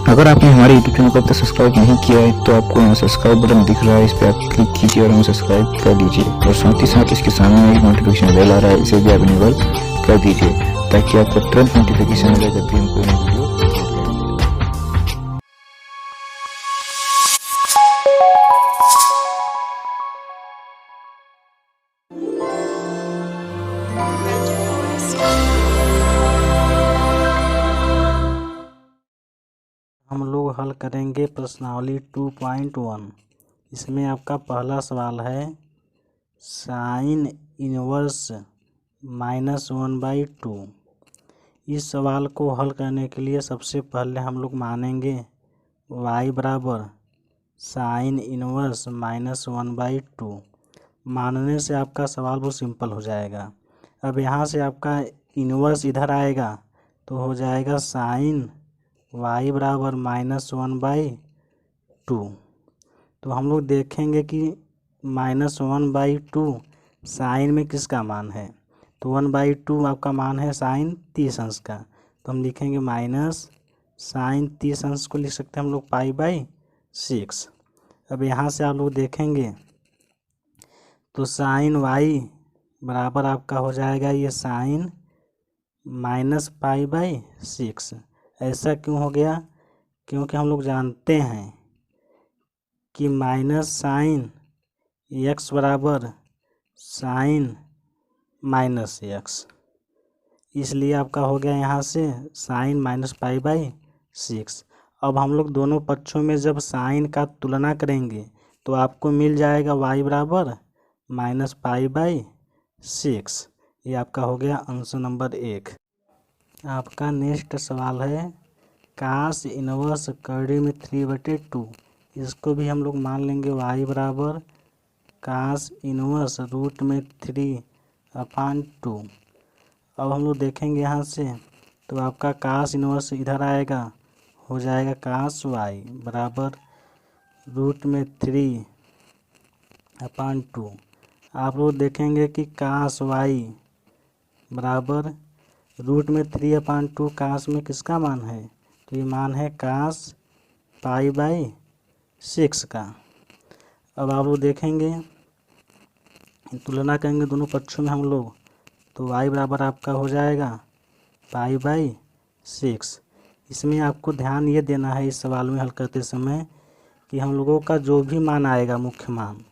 अगर आपने हमारे यूट्यूब चैनल को अब तक सब्सक्राइब नहीं किया है तो आपको यहाँ सब्सक्राइब बटन दिख रहा है, इस पर आप क्लिक कीजिए और हमें सब्सक्राइब कर दीजिए। और साथ ही साथ इसके सामने एक नोटिफिकेशन बेल आ रहा है, इसे भी आप इनेबल कर दीजिए ताकि आपको तुरंत नोटिफिकेशन मिले जब भी हम कोई नई वीडियो अपलोड करें। हम लोग हल करेंगे प्रश्नावली 2.1। इसमें आपका पहला सवाल है साइन इनवर्स -1/2। इस सवाल को हल करने के लिए सबसे पहले हम लोग मानेंगे y बराबर साइन इनवर्स -1/2। मानने से आपका सवाल बहुत सिंपल हो जाएगा। अब यहाँ से आपका इनवर्स इधर आएगा तो हो जाएगा साइन y बराबर -1/2। तो हम लोग देखेंगे कि -1/2 साइन में किसका मान है, तो 1/2 आपका मान है साइन 30 अंश का। तो हम लिखेंगे माइनस साइन 30 अंश को लिख सकते हैं हम लोग π/6। अब यहाँ से आप लोग देखेंगे तो साइन y बराबर आपका हो जाएगा ये साइन -π/6। ऐसा क्यों हो गया, क्योंकि हम लोग जानते हैं कि माइनस साइन x बराबर साइन -x, इसलिए आपका हो गया यहाँ से साइन -π/6। अब हम लोग दोनों पक्षों में जब साइन का तुलना करेंगे तो आपको मिल जाएगा y बराबर -π/6। ये आपका हो गया आंसर नंबर 1। आपका नेक्स्ट सवाल है कास इनवर्स कड़ी में 3/2। इसको भी हम लोग मान लेंगे y बराबर कास इनवर्स √3/2। अब हम लोग देखेंगे यहाँ से तो आपका कास इनवर्स इधर आएगा, हो जाएगा कास y बराबर √3/2। आप लोग देखेंगे कि कास y बराबर √3/2 कास में किसका मान है, तो ये मान है कास π/6 का। अब आप लोग देखेंगे तुलना करेंगे दोनों पक्षों में हम लोग तो y बराबर आपका हो जाएगा π/6। इसमें आपको ध्यान ये देना है इस सवाल में हल करते समय कि हम लोगों का जो भी मान आएगा मुख्य मान,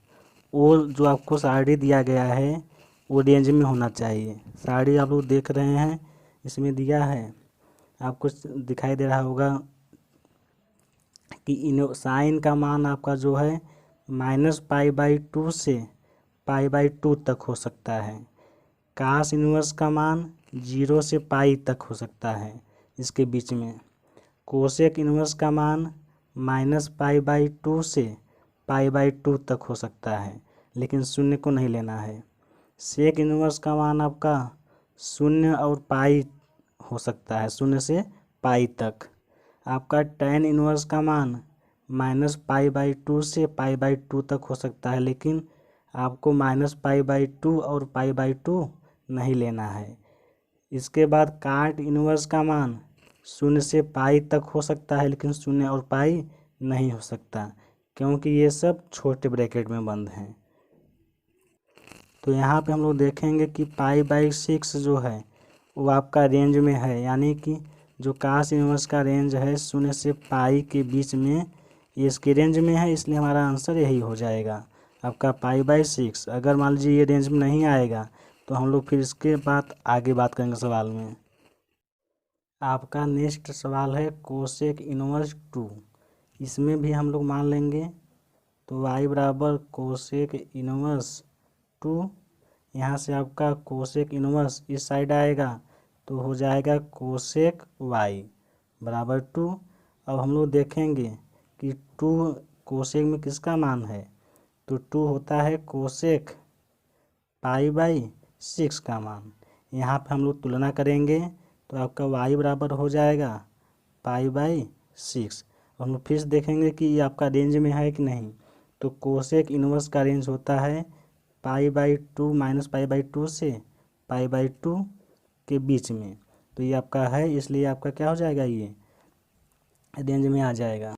वो जो आपको सारणी दिया गया है वो रेंज में होना चाहिए। सारणी आप लोग देख रहे हैं इसमें दिया है, आपको दिखाई दे रहा होगा कि साइन का मान आपका जो है -π/2 से π/2 तक हो सकता है। कास इनवर्स का मान 0 से π तक हो सकता है इसके बीच में। कोसेक इनवर्स का मान -π/2 से π/2 तक हो सकता है, लेकिन शून्य को नहीं लेना है। सेक इनवर्स का मान आपका 0 और π हो सकता है, 0 से π तक। आपका tan इनवर्स का मान -π/2 से π/2 तक हो सकता है, लेकिन आपको -π/2 और π/2 नहीं लेना है। इसके बाद काट इनवर्स का मान 0 से π तक हो सकता है, लेकिन 0 और π नहीं हो सकता, क्योंकि ये सब छोटे ब्रैकेट में बंद हैं। तो यहाँ पे हम लोग देखेंगे कि π/6 जो है वो आपका रेंज में है, यानी कि जो कास इनवर्स का रेंज है 0 से π के बीच में, ये इसके रेंज में है, इसलिए हमारा आंसर यही हो जाएगा आपका π/6। अगर मान लीजिए ये रेंज में नहीं आएगा तो हम लोग फिर इसके बाद आगे बात करेंगे सवाल में। आपका नेक्स्ट सवाल है कोसेक इनवर्स 2। इसमें भी हम लोग मान लेंगे तो y बराबर कोसेक इनवर्स 2। यहाँ से आपका कोसेक इनवर्स इस साइड आएगा तो हो जाएगा कोसेक y बराबर 2। अब हम लोग देखेंगे कि 2 कोसेक में किसका मान है, तो 2 होता है कोसेक π/6 का मान। यहाँ पे हम लोग तुलना करेंगे तो आपका y बराबर हो जाएगा π/6। हम लोग फिर देखेंगे कि ये आपका रेंज में है कि नहीं, तो कोसेक इनवर्स का रेंज होता है π/2 -π/2 से π/2 के बीच में, तो ये आपका है, इसलिए आपका क्या हो जाएगा, ये रेंज में आ जाएगा।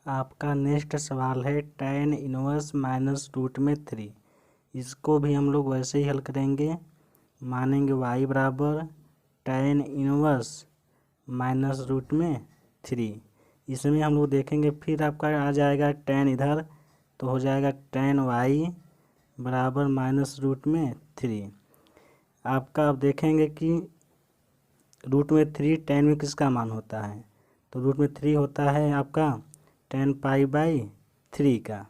आपका नेक्स्ट सवाल है tan इनवर्स माइनस रूट में 3। इसको भी हम लोग वैसे ही हल करेंगे। मानेंगे y बराबर tan इनवर्स माइनस रूट में 3। इसमें हम लोग देखेंगे फिर आपका आ जाएगा tan इधर, तो हो जाएगा tan y बराबर माइनस रूट में 3। आपका अब देखेंगे कि रूट में 3 tan में किसका मान होता है, तो रूट में 3 होता है आपका tan पाई बाई 3 का।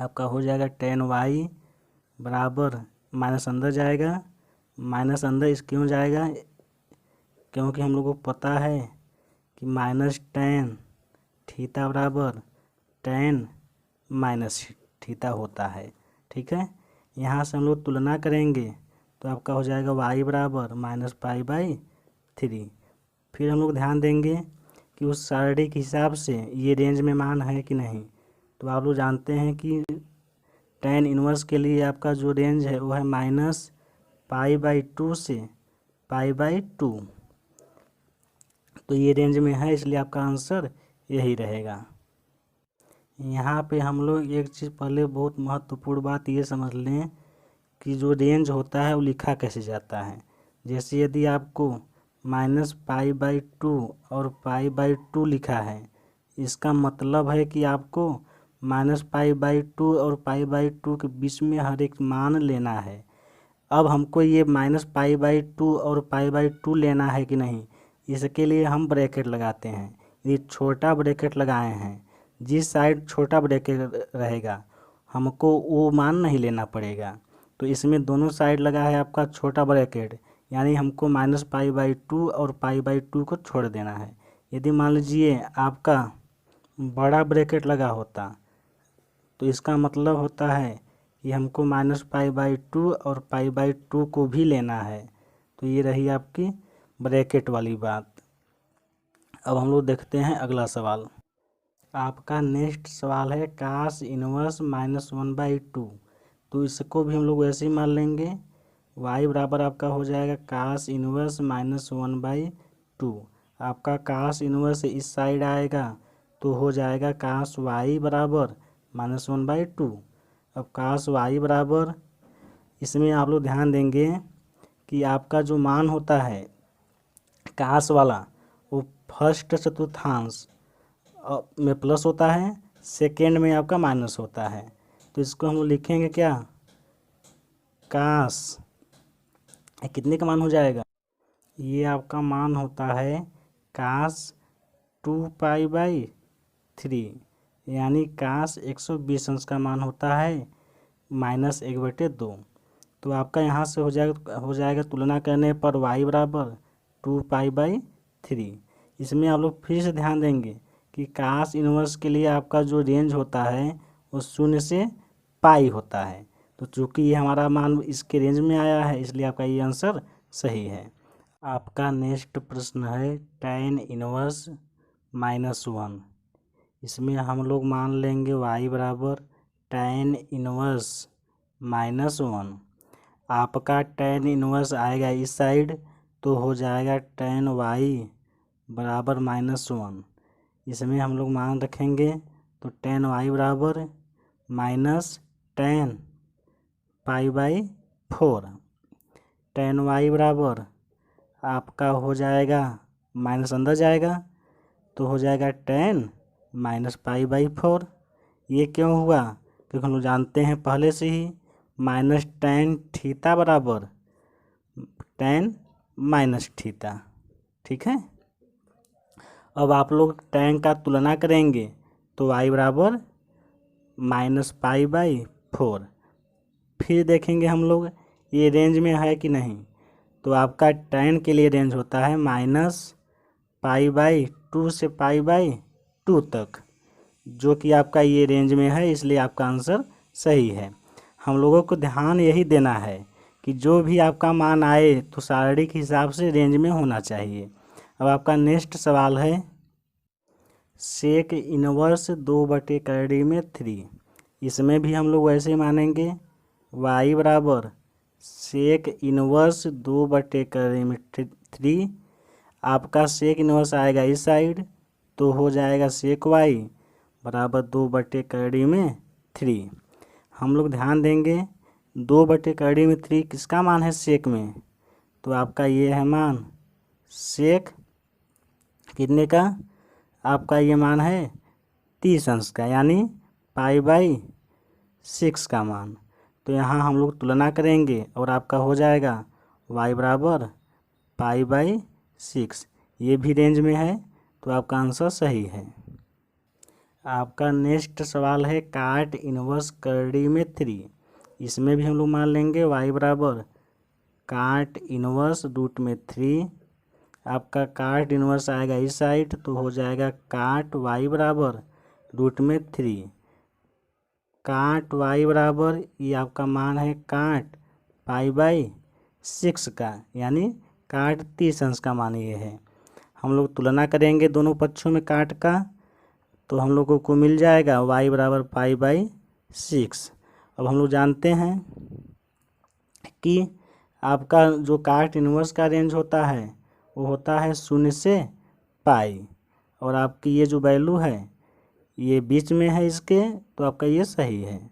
आपका हो जाएगा tan y बराबर माइनस अंदर जाएगा, माइनस अंदर इस क्यों जाएगा, क्योंकि हम लोग को पता है कि माइनस tan थीटा बराबर tan माइनस थीटा होता है। ठीक है, यहाँ से हम लोग तुलना करेंगे तो आपका हो जाएगा y बराबर माइनस पाई बाई 3। फिर हम लोग ध्यान देंगे कि उस सारणी के हिसाब से ये रेंज में मान है कि नहीं। तो आप लोग जानते हैं कि tan इनवर्स के लिए आपका जो रेंज है वो है माइनस पाई बाई 2 से पाई बाई 2। तो ये रेंज में है, इसलिए आपका आंसर यही रहेगा। यहाँ पे हम लोग एक चीज़ पहले बहुत महत्वपूर्ण बात ये समझ लें कि जो रेंज होता है वो लिखा कैसे जाता है। जैसे यदि आपको माइनस पाई बाई 2 और पाई बाई 2 लिखा है, इसका मतलब है कि आपको माइनस पाई बाई 2 और पाई बाई 2 के बीच में हर एक मान लेना है। अब हमको ये माइनस पाई बाई 2 और पाई बाई 2 लेना है कि नहीं, इसके लिए हम ब्रैकेट लगाते हैं। ये छोटा ब्रैकेट लगाए हैं, जिस साइड छोटा ब्रैकेट रहेगा हमको वो मान नहीं लेना पड़ेगा। तो इसमें दोनों साइड लगा है आपका छोटा ब्रैकेट, यानी हमको माइनस पाई बाई 2 और पाई बाई 2 को छोड़ देना है। यदि मान लीजिए आपका बड़ा ब्रैकेट लगा होता तो इसका मतलब होता है कि हमको माइनस पाई बाई 2 और पाई बाई 2 को भी लेना है। तो ये रही आपकी ब्रैकेट वाली बात। अब हम लोग देखते हैं अगला सवाल। आपका नेक्स्ट सवाल है कास इनवर्स माइनस 1/2। तो इसको भी हम लोग वैसे ही मान लेंगे। y बराबर आपका हो जाएगा कास इनवर्स माइनस 1/2। आपका कास इनवर्स इस साइड आएगा तो हो जाएगा कास y बराबर माइनस 1/2। अब कास y बराबर, इसमें आप लोग ध्यान देंगे कि आपका जो मान होता है कास वाला वो फर्स्ट चतुर्थांश में प्लस होता है, सेकेंड में आपका माइनस होता है। तो इसको हम लोग लिखेंगे क्या, कास कितने का मान हो जाएगा, ये आपका मान होता है कास 2 पाई बाई 3, यानी कास 120 अंश का मान होता है माइनस 1/2। तो आपका यहाँ से हो जाएगा तुलना करने पर y बराबर 2 पाई बाई 3। इसमें आप लोग फिर से ध्यान देंगे कि कास इनवर्स के लिए आपका जो रेंज होता है वो 0 से पाई होता है। तो चूँकि ये हमारा मान इसके रेंज में आया है, इसलिए आपका ये आंसर सही है। आपका नेक्स्ट प्रश्न है tan इनवर्स -1। इसमें हम लोग मान लेंगे y बराबर tan इनवर्स -1। आपका tan इनवर्स आएगा इस साइड तो हो जाएगा tan y बराबर -1। इसमें हम लोग मान रखेंगे तो tan y बराबर minus tan pi by 4। tan y बराबर आपका हो जाएगा माइनस अंदर जाएगा तो हो जाएगा tan माइनस पाई बाई 4। ये क्यों हुआ, क्योंकि हम लोग जानते हैं पहले से ही माइनस tan थीटा बराबर tan माइनस थीटा। ठीक है, अब आप लोग tan का तुलना करेंगे तो y बराबर माइनस पाई बाई 4। फिर देखेंगे हम लोग ये रेंज में है कि नहीं। तो आपका tan के लिए रेंज होता है माइनस पाई बाई 2 से पाई बाई 2 तक, जो कि आपका ये रेंज में है, इसलिए आपका आंसर सही है। हम लोगों को ध्यान यही देना है कि जो भी आपका मान आए तो सारणी के हिसाब से रेंज में होना चाहिए। अब आपका नेक्स्ट सवाल है सेक इनवर्स 2/3। इसमें भी हम लोग वैसे ही मानेंगे y बराबर सेक इनवर्स 2/3। आपका सेक इनवर्स आएगा इस साइड तो हो जाएगा सेक वाई बराबर 2/3। हम लोग ध्यान देंगे 2/3 किसका मान है सेक में, तो आपका ये है मान सेक कितने का, आपका ये मान है 30 अंश का, यानी π/6 का मान। तो यहाँ हम लोग तुलना करेंगे और आपका हो जाएगा y बराबर π/6। ये भी रेंज में है, तो आपका आंसर सही है। आपका नेक्स्ट सवाल है काट इनवर्स करड़ी में 3। इसमें भी हम लोग मान लेंगे y बराबर काट इनवर्स √3। आपका काट इनवर्स आएगा इस साइड, तो हो जाएगा काट y बराबर √3। काट y बराबर ये आपका मान है काट π/6 का, यानी काट 30 अंश का मान ये है। हम लोग तुलना करेंगे दोनों पक्षों में काट का, तो हम लोगों को मिल जाएगा y बराबर π/6। अब हम लोग जानते हैं कि आपका जो काट इनवर्स का रेंज होता है वो होता है 0 से पाई, और आपकी ये जो वैल्यू है ये बीच में है इसके, तो आपका ये सही है।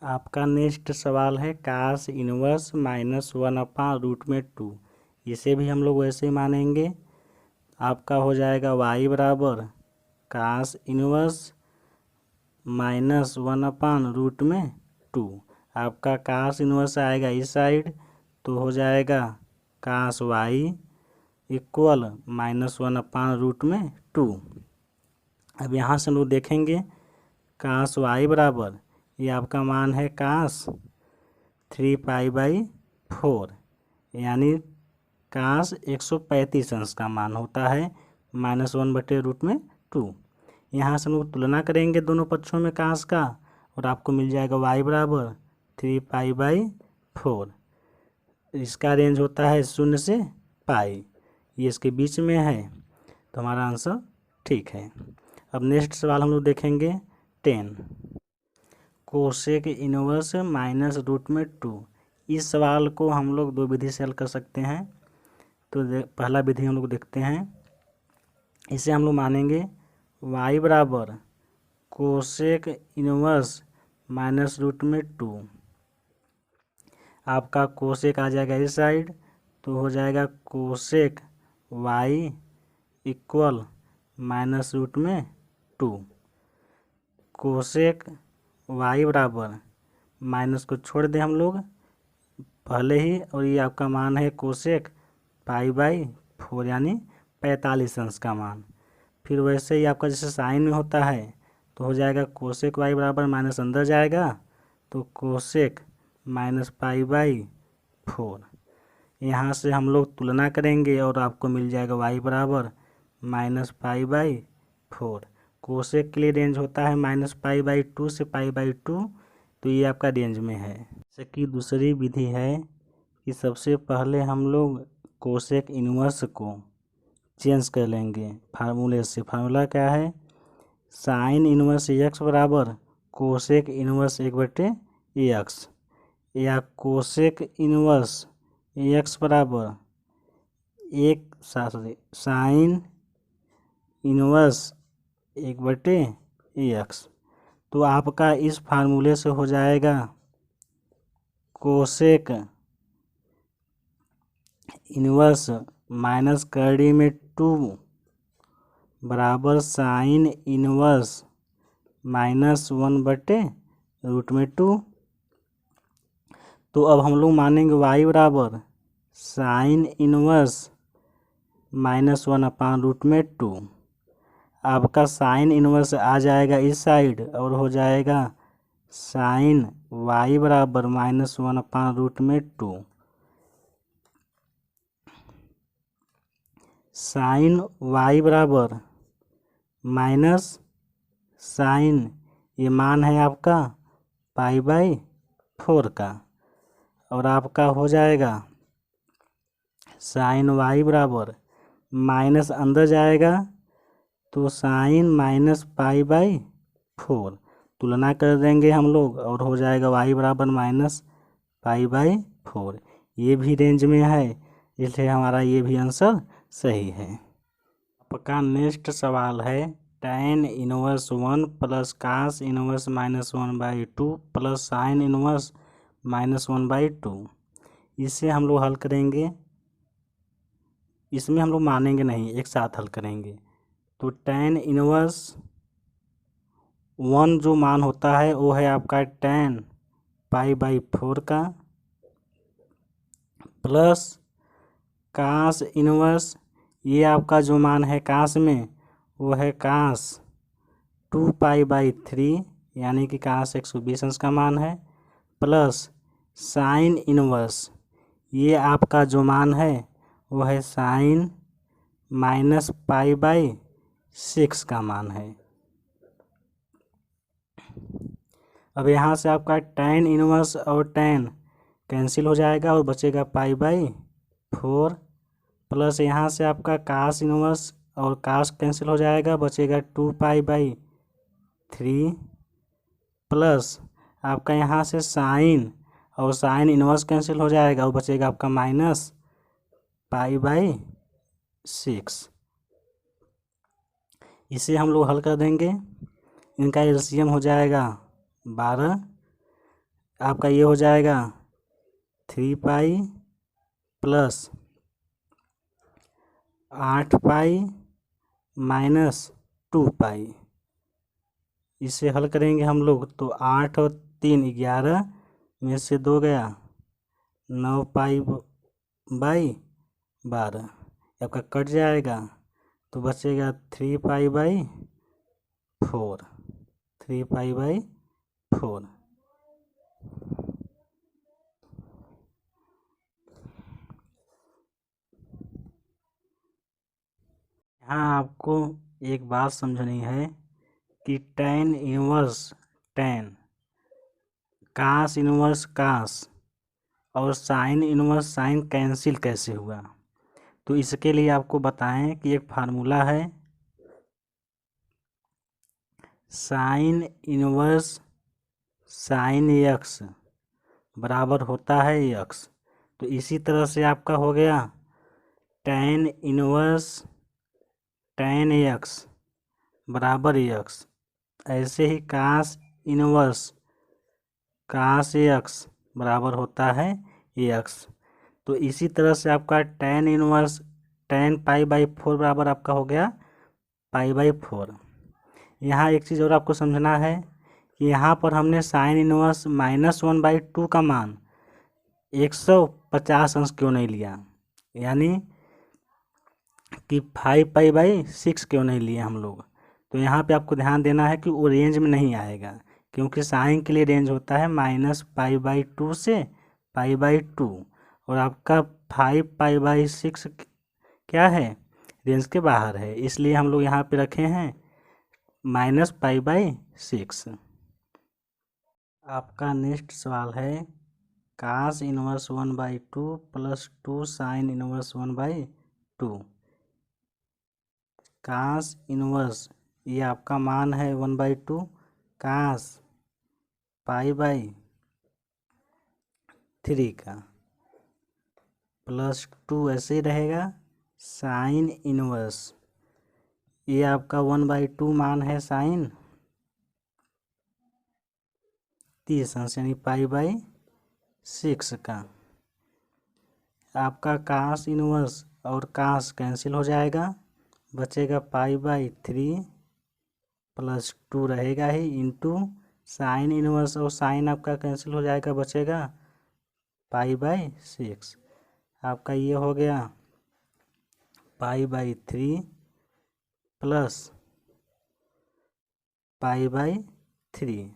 आपका नेक्स्ट सवाल है कास इनवर्स -1/√2। इसे भी हम लोग वैसे ही मानेंगे। आपका हो जाएगा y बराबर कास इनवर्स -1/√2। आपका कास इनवर्स आएगा इस साइड, तो हो जाएगा कास y इक्वल -1/√2। अब यहाँ से हम लोग देखेंगे कास y बराबर ये आपका मान है कास 3π/4, यानी कास 135 अंश का मान होता है -1/√2। यहाँ से हम लोग तुलना करेंगे दोनों पक्षों में कास का, और आपको मिल जाएगा y बराबर 3π/4। इसका रेंज होता है 0 से पाई, ये इसके बीच में है, तो हमारा आंसर ठीक है। अब नेक्स्ट सवाल हम लोग देखेंगे 10 कोसेक इनवर्स -√2। इस सवाल को हम लोग दो विधि से हल कर सकते हैं। तो पहला विधि हम लोग देखते हैं। इसे हम लोग मानेंगे y बराबर कोसेक इनवर्स -√2। आपका कोसेक आ जाएगा इस साइड, तो हो जाएगा cosec y equal -√2। Cosec y बराबर माइनस को छोड़ दें हम लोग पहले ही, और ये आपका मान है कोसेक π/4, यानी 45 अंश का मान। फिर वैसे ही आपका जैसे साइन में होता है, तो हो जाएगा कोसेक y बराबर माइनस अंदर जाएगा, तो कोसेक -π/4। यहाँ से हम लोग तुलना करेंगे और आपको मिल जाएगा y बराबर -π/4। कोसेक के लिए रेंज होता है -π/2 से π/2, तो ये आपका रेंज में है। जैसे कि दूसरी विधि है कि सबसे पहले हम लोग कोसेक इनवर्स को चेंज कर लेंगे फार्मूले से। फार्मूला क्या है, साइन इनवर्स x बराबर कोसेक इनवर्स 1/x, या कोसेक इनवर्स x बराबर साइन इनवर्स 1/x। तो आपका इस फार्मूले से हो जाएगा कोसेक इनवर्स माइनस करड़ी में 2 बराबर साइन इनवर्स -1/√2। तो अब हम लोग मानेंगे y बराबर साइन इनवर्स -1/√2। आपका साइन इनवर्स आ जाएगा इस साइड, और हो जाएगा साइन y बराबर -1/√2। साइन y बराबर माइनस साइन, ये मान है आपका π/4 का, और आपका हो जाएगा साइन y बराबर माइनस अंदर जाएगा, तो साइन -π/4। तुलना कर देंगे हम लोग और हो जाएगा y बराबर -π/4। ये भी रेंज में है, इसलिए हमारा ये भी आंसर सही है। आपका नेक्स्ट सवाल है tan inverse 1 plus cos inverse -1/2 plus sine inverse -1/2। इसे हम लोग हल करेंगे, इसमें हम लोग मानेंगे नहीं, एक साथ हल करेंगे। तो tan इनवर्स 1 जो मान होता है वो है आपका tan π/4 का, प्लस कास इनवर्स, ये आपका जो मान है कास में वो है कास 2π/3 यानी कि कास 120 अंश का मान है, प्लस साइन इनवर्स, ये आपका जो मान है वो है साइन -π/6 का मान है। अब यहाँ से आपका tan इनवर्स और tan कैंसिल हो जाएगा और बचेगा π/4, प्लस यहाँ से आपका कास इनवर्स और कास कैंसिल हो जाएगा, बचेगा 2π/3, प्लस आपका यहाँ से साइन और साइन इनवर्स कैंसिल हो जाएगा और बचेगा आपका -π/6। इसे हम लोग हल कर देंगे, इनका एलसीएम हो जाएगा 12, आपका ये हो जाएगा 3π प्लस 8π माइनस 2π। इसे हल करेंगे हम लोग तो 8 और 3 11 में से 2 गया, 9π/12 आपका कट जाएगा तो बचेगा 3π/4, 3π/4। यहाँ आपको एक बात समझनी है कि tan इनवर्स tan, कास इनवर्स कास और साइन इनवर्स साइन कैंसिल कैसे हुआ। तो इसके लिए आपको बताएं कि एक फार्मूला है, साइन इनवर्स साइन x बराबर होता है x। तो इसी तरह से आपका हो गया tan इनवर्स tan x बराबर x। ऐसे ही कास इनवर्स कास x बराबर होता है x। तो इसी तरह से आपका tan इनवर्स tan π/4 बराबर आपका हो गया π/4। यहाँ एक चीज़ और आपको समझना है कि यहाँ पर हमने साइन इनवर्स -1/2 का मान 150 अंश क्यों नहीं लिया, यानी कि 5π/6 क्यों नहीं लिए हम लोग। तो यहाँ पे आपको ध्यान देना है कि वो रेंज में नहीं आएगा, क्योंकि साइन के लिए रेंज होता है -π/2 से π/2 और आपका 5π/6 क्या है, रेंज के बाहर है, इसलिए हम लोग यहाँ पे रखे हैं -π/6। आपका नेक्स्ट सवाल है कास इनवर्स 1/2 प्लस 2 साइन इनवर्स 1/2। कास इनवर्स ये आपका मान है 1/2, कास π/3 का प्लस 2 ऐसे ही रहेगा, साइन इनवर्स ये आपका 1/2 मान है साइन 30 अंश यानी π/6 का। आपका कास इनवर्स और कास कैंसिल हो जाएगा, बचेगा π/3 प्लस 2 रहेगा ही इंटू साइन इनवर्स और साइन आपका कैंसिल हो जाएगा, बचेगा π/6। आपका ये हो गया π/3 प्लस π/3,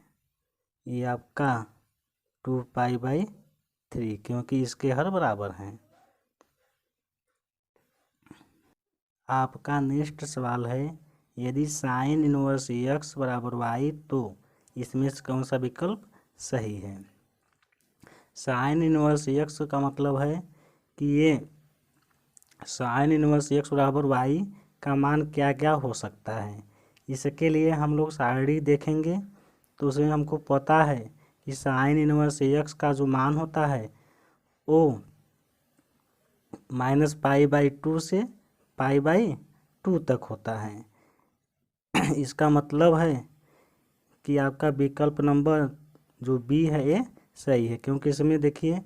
ये आपका 2π/3 क्योंकि इसके हर बराबर हैं। आपका नेक्स्ट सवाल है यदि साइन इनवर्स x बराबर y तो इसमें से कौन सा विकल्प सही है। साइन इनवर्स x का मतलब है कि ये साइन इनवर्स x बराबर y का मान क्या क्या हो सकता है। इसके लिए हम लोग सारणी देखेंगे तो उसमें हमको पता है कि साइन इनवर्स x का जो मान होता है वो -π/2 से π/2 2 तक होता है। इसका मतलब है कि आपका विकल्प नंबर जो बी है ये सही है, क्योंकि इसमें देखिए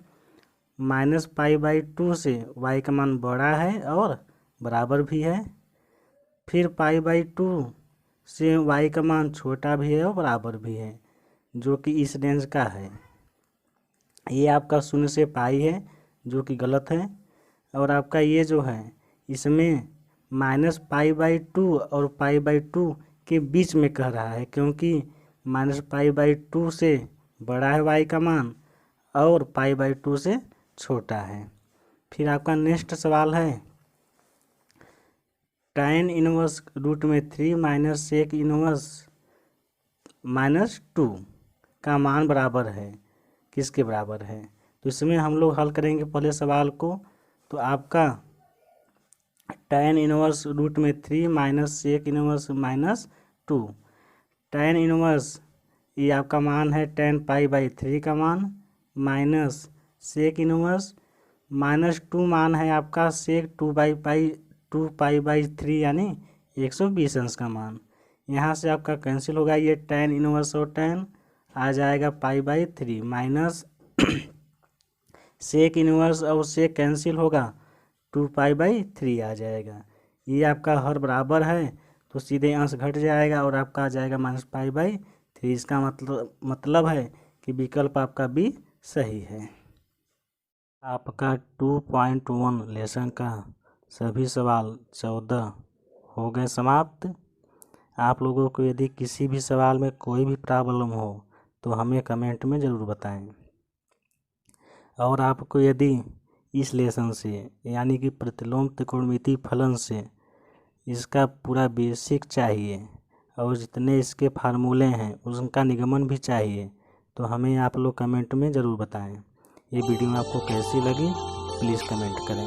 -π/2 से y का मान बड़ा है और बराबर भी है, फिर π/2 से y का मान छोटा भी है और बराबर भी है, जो कि इस रेंज का है। ये आपका 0 से पाई है जो कि गलत है, और आपका ये जो है इसमें -π/2 और π/2 के बीच में कह रहा है, क्योंकि -π/2 से बड़ा है y का मान और π/2 से छोटा है। फिर आपका नेक्स्ट सवाल है tan inverse √3 minus sec inverse -2 का मान बराबर है किसके बराबर है। तो इसमें हम लोग हल करेंगे पहले सवाल को। तो आपका tan inverse √3 minus sec inverse -2, tan inverse ये आपका मान है tan π/3 का मान, माइनस सेक इनवर्स -2 मान है आपका सेक 2π/3 यानी 120 अंश का मान। यहाँ से आपका कैंसिल होगा, ये tan इनवर्स और tan आ जाएगा π/3 माइनस सेक इनवर्स और सेक कैंसिल होगा 2π/3 आ जाएगा। ये आपका हर बराबर है तो सीधे अंश घट जाएगा और आपका आ जाएगा -π/3। इसका मतलब है कि विकल्प आपका बी सही है। आपका 2.1 लेसन का सभी सवाल 14 हो गए समाप्त। आप लोगों को यदि किसी भी सवाल में कोई भी प्रॉब्लम हो तो हमें कमेंट में ज़रूर बताएं। और आपको यदि इस लेसन से यानी कि प्रतिलोम त्रिकोणमितीय फलन से इसका पूरा बेसिक चाहिए और जितने इसके फार्मूले हैं उनका निगमन भी चाहिए, तो हमें आप लोग कमेंट में ज़रूर बताएं। ये वीडियो आपको कैसी लगी प्लीज़ कमेंट करें।